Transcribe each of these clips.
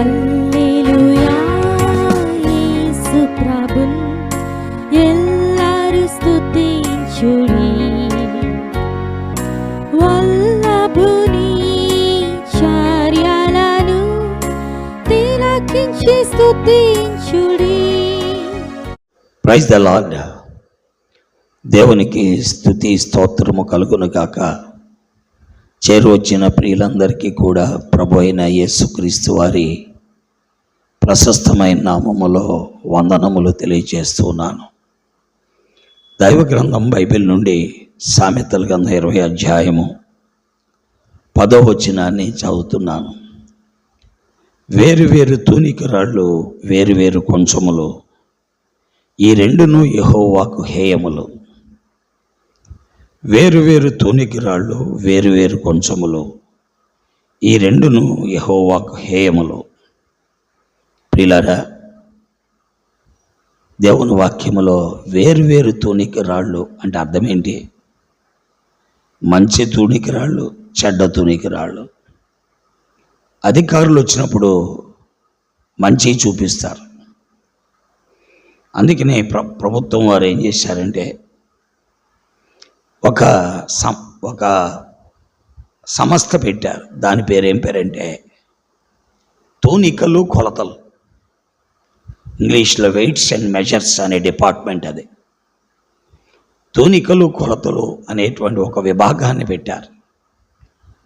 హల్లెలూయా యేసు ప్రభున్ ఎల్లరు స్తుతించుడి. వల్లభుని చర్యలను తిలకించి స్తుతించుడి. Praise the Lord. దేవునికి స్తుతి స్తోత్రము కలుగును గాక. చేరువచ్చిన ప్రియులందరికీ కూడా ప్రభు అయిన యేసుక్రీస్తు వారి ప్రశస్తమైన నామములో వందనములు తెలియజేస్తున్నాను. దైవ గ్రంథం బైబిల్ నుండి సామెతల గ్రంథం 20 అధ్యాయము 10వ వచనాన్ని చదువుతున్నాను. వేరు తూనికరాళ్ళు వేరు కొంచెములు, ఈ రెండును యెహోవాకు హేయములు. వేరు తూనికరాళ్ళు వేరు కొంచెములు, ఈ రెండును యెహోవాకు హేయములు. ప్రియులారా, దేవుని వాక్యములో వేరు తూనికరాళ్ళు అంటే అర్థం ఏంటి? మంచి తూనికరాళ్ళు, చెడ్డ తూనికరాళ్ళు. అధికారులు వచ్చినప్పుడు మంచి చూపిస్తారు. అందుకనే ప్రభుత్వం వారు ఏం చేశారంటే ఒక సంస్థ పెట్టారు. దాని పేరేం పేరంటే తూనికలు కొలతలు. ఇంగ్లీష్లో వెయిట్స్ అండ్ మెజర్స్ అనే డిపార్ట్మెంట్ అది. తూనికలు కొలతలు అనేటువంటి ఒక విభాగాన్ని పెట్టారు.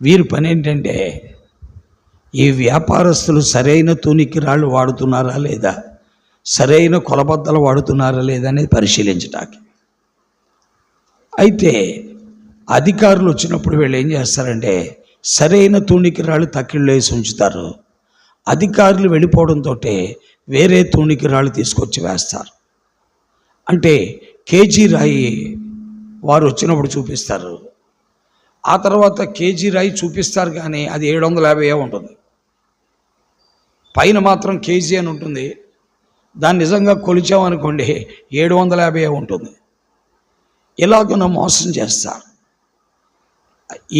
వీరి పని ఏంటంటే ఈ వ్యాపారస్తులు సరైన తూనికరాళ్ళు వాడుతున్నారా లేదా, సరైన కొలబద్దలు వాడుతున్నారా లేదా అనేది పరిశీలించటానికి. అయితే అధికారులు వచ్చినప్పుడు వీళ్ళు ఏం చేస్తారంటే సరైన తూనికరాళ్ళు తక్కిళ్ళు వేసి ఉంచుతారు. అధికారులు వెళ్ళిపోవడంతో వేరే తూనికరాళ్ళు తీసుకొచ్చి వేస్తారు. అంటే కేజీ రాయి వారు వచ్చినప్పుడు చూపిస్తారు. ఆ తర్వాత కేజీ రాయి చూపిస్తారు, కానీ అది 750 ఉంటుంది. పైన మాత్రం కేజీ అని ఉంటుంది. దాన్ని నిజంగా కొలిచామనుకోండి 750 ఉంటుంది. ఇలాగున మోసం చేస్తారు.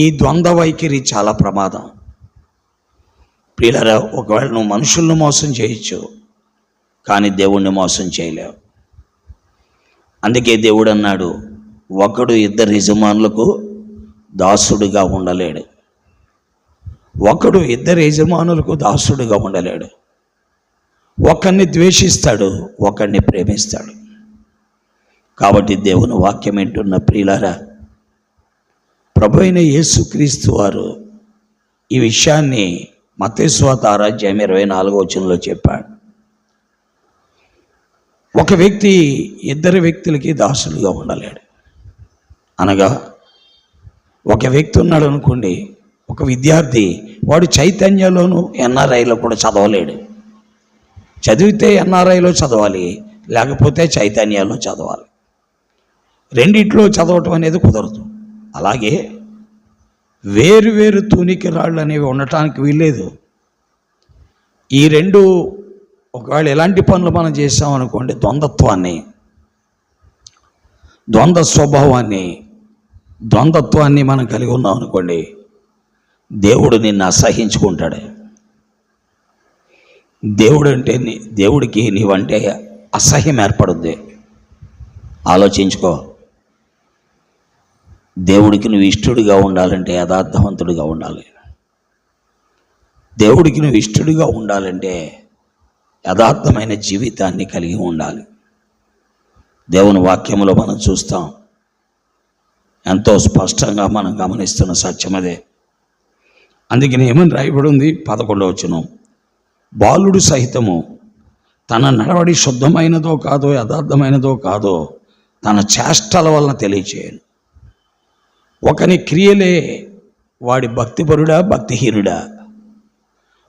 ఈ ద్వంద్వ వైఖరి చాలా ప్రమాదం. ప్రియులారా, ఒకవేళ నువ్వు మనుషులను మోసం చేయొచ్చు, కానీ దేవుణ్ణి మోసం చేయలేవు. అందుకే దేవుడు అన్నాడు, ఒకడు ఇద్దరు యజమానులకు దాసుడుగా ఉండలేడు. ఒకడు ఇద్దరు యజమానులకు దాసుడుగా ఉండలేడు. ఒకరిని ద్వేషిస్తాడు, ఒకరిని ప్రేమిస్తాడు. కాబట్టి దేవుని వాక్యం ఏంటున్న ప్రియులారా, ప్రభు అయిన యేసుక్రీస్తు వారు ఈ విషయాన్ని మత్తయి సువార్త 6వ అధ్యాయం 24వ వచనంలో చెప్పాడు. ఒక వ్యక్తి ఇద్దరు వ్యక్తులకి దాసులుగా ఉండలేడు. అనగా ఒక వ్యక్తి ఉన్నాడు అనుకోండి, ఒక విద్యార్థి, వాడు చైతన్యలోను ఎన్ఆర్ఐలో కూడా చదవలేడు. చదివితే ఎన్ఆర్ఐలో చదవాలి, లేకపోతే చైతన్యాలో చదవాలి. రెండిట్లో చదవటం అనేది కుదరదు. అలాగే వేరు తూనికరాళ్ళు అనేవి ఉండటానికి వీల్లేదు. ఈ రెండు ఒకవేళ ఎలాంటి పనులు మనం చేసామనుకోండి, ద్వంద్వ స్వభావాన్ని, ద్వంద్వత్వాన్ని మనం కలిగి ఉన్నాం అనుకోండి, దేవుడు నిన్ను అసహించుకుంటాడు. దేవుడికి నీవంటే అసహ్యం ఏర్పడుద్ది. ఆలోచించుకో. దేవుడికి నువ్వు ఇష్టడుగా ఉండాలంటే యథార్థవంతుడిగా ఉండాలి. దేవుడికి నువ్వు ఇష్టడుగా ఉండాలంటే యథార్థమైన జీవితాన్ని కలిగి ఉండాలి. దేవుని వాక్యంలో మనం చూస్తాం, ఎంతో స్పష్టంగా మనం గమనిస్తున్న సత్యం అదే. అందుకని ఏమని రాయబడి ఉంది? 11వ వచనం, బాలుడు సహితము తన నడవడి శుద్ధమైనదో కాదో, యథార్థమైనదో కాదో తన చేష్టల వలన తెలియచేయను. ఒకని క్రియలే వాడి భక్తిపరుడా, భక్తిహీనుడా?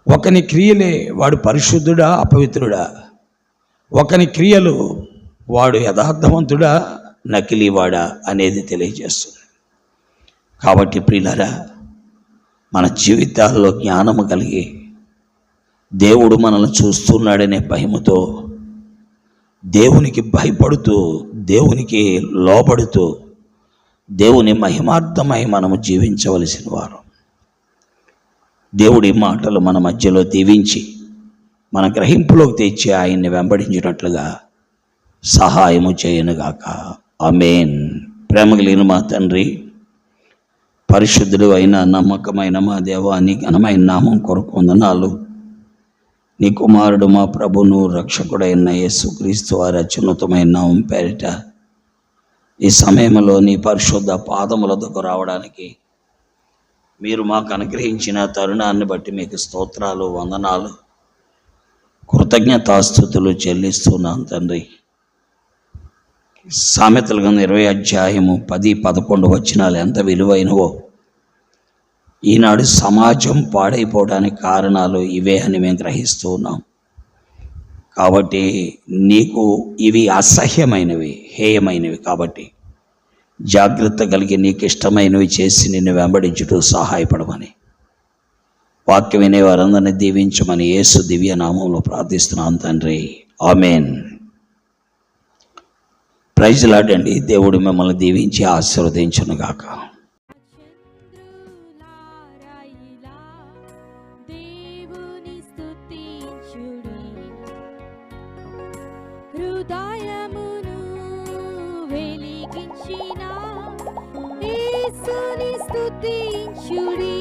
ఒకని క్రియలే వాడు పరిశుద్ధుడా, అపవిత్రుడా? ఒకని క్రియలు వాడు యథార్థవంతుడా, నకిలీవాడా అనేది తెలియజేస్తుంది. కాబట్టి ప్రియులారా, మన జీవితాల్లో జ్ఞానము కలిగి దేవుడు మనల్ని చూస్తున్నాడనే భయముతో, దేవునికి భయపడుతూ, దేవునికి లోబడుతూ, దేవుని మహిమార్థమై మనము జీవించవలసిన వారు. దేవుడి మాటలు మన మధ్యలో దీవించి మన గ్రహింపులోకి తెచ్చి ఆయన్ని వెంబడించినట్లుగా సహాయము చేయనుగాక. ఆమేన్. ప్రేమ కలిగిన మా తండ్రి, పరిశుద్ధుడు అయిన నమ్మకమైన మా దేవా, నీ ఘనమైన నామం కొరకు వందనాలు. నీ కుమారుడు మా ప్రభును రక్షకుడైన యేసుక్రీస్తు వారి అత్యున్నతమైన నామం పేరిట ఈ సమయంలో నీ పరిశుద్ధ పాదముల దగ్గర రావడానికి మీరు మాకు అనుగ్రహించిన తరుణాన్ని బట్టి మీకు స్తోత్రాలు, వందనాలు, కృతజ్ఞతాస్తుతులు చెల్లిస్తున్నాను తండ్రి. సామెతల గ్రంథం 20 అధ్యాయము 10-11 వచనాలు ఎంత విలువైనవో. ఈనాడు సమాజం పాడైపోవడానికి కారణాలు ఇవే అని మేము గ్రహిస్తూ ఉన్నాం. కాబట్టి నీకు ఇవి అసహ్యమైనవి, హేయమైనవి. కాబట్టి జాగ్రత్త కలిగి నీకు ఇష్టమైనవి చేసి నిన్ను వెంబడించుటూ సహాయపడమని, వాక్యం వినే వారందరినీ దీవించమని యేసు దివ్య నామంలో ప్రార్థిస్తున్నాను తండ్రి. ఆమేన్. ప్రైజ్ లార్డ్ అండి. దేవుడు మిమ్మల్ని దీవించి ఆశీర్వదించునుగాక. చంద్రులారాయిలా దేవుని స్తుతించుడి, హృదయమును వెలిగించిన యేసుని స్తుతించుడి.